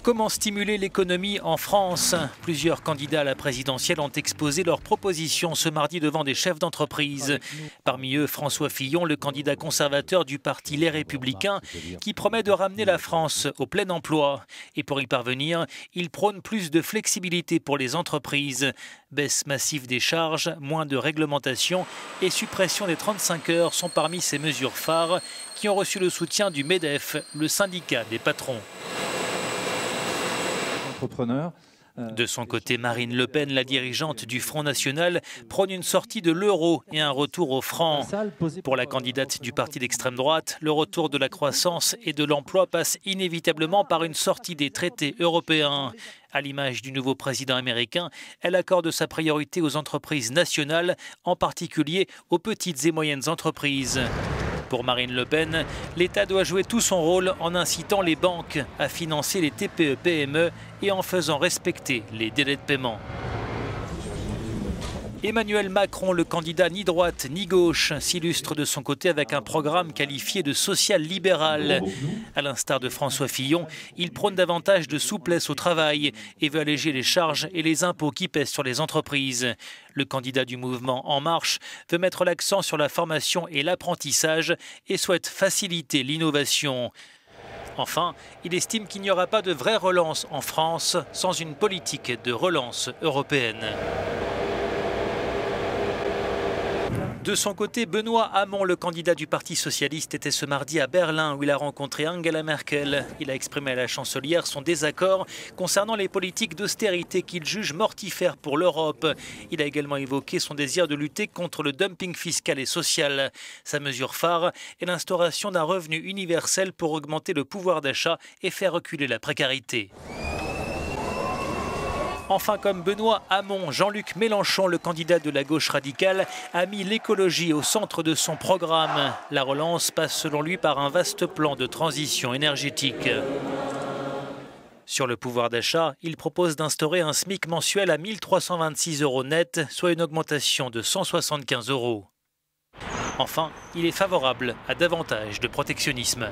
Comment stimuler l'économie en France? Plusieurs candidats à la présidentielle ont exposé leurs propositions ce mardi devant des chefs d'entreprise. Parmi eux, François Fillon, le candidat conservateur du parti Les Républicains, qui promet de ramener la France au plein emploi. Et pour y parvenir, il prône plus de flexibilité pour les entreprises. Baisse massive des charges, moins de réglementation et suppression des 35 heures sont parmi ces mesures phares qui ont reçu le soutien du MEDEF, le syndicat des patrons. De son côté, Marine Le Pen, la dirigeante du Front National, prône une sortie de l'euro et un retour au franc. Pour la candidate du parti d'extrême droite, le retour de la croissance et de l'emploi passe inévitablement par une sortie des traités européens. À l'image du nouveau président américain, elle accorde sa priorité aux entreprises nationales, en particulier aux petites et moyennes entreprises. Pour Marine Le Pen, l'État doit jouer tout son rôle en incitant les banques à financer les TPE-PME et en faisant respecter les délais de paiement. Emmanuel Macron, le candidat ni droite ni gauche, s'illustre de son côté avec un programme qualifié de social-libéral. À l'instar de François Fillon, il prône davantage de souplesse au travail et veut alléger les charges et les impôts qui pèsent sur les entreprises. Le candidat du mouvement En Marche veut mettre l'accent sur la formation et l'apprentissage et souhaite faciliter l'innovation. Enfin, il estime qu'il n'y aura pas de vraie relance en France sans une politique de relance européenne. De son côté, Benoît Hamon, le candidat du Parti socialiste, était ce mardi à Berlin où il a rencontré Angela Merkel. Il a exprimé à la chancelière son désaccord concernant les politiques d'austérité qu'il juge mortifères pour l'Europe. Il a également évoqué son désir de lutter contre le dumping fiscal et social. Sa mesure phare est l'instauration d'un revenu universel pour augmenter le pouvoir d'achat et faire reculer la précarité. Enfin, comme Benoît Hamon, Jean-Luc Mélenchon, le candidat de la gauche radicale, a mis l'écologie au centre de son programme. La relance passe selon lui par un vaste plan de transition énergétique. Sur le pouvoir d'achat, il propose d'instaurer un SMIC mensuel à 1 326 € net, soit une augmentation de 175 €. Enfin, il est favorable à davantage de protectionnisme.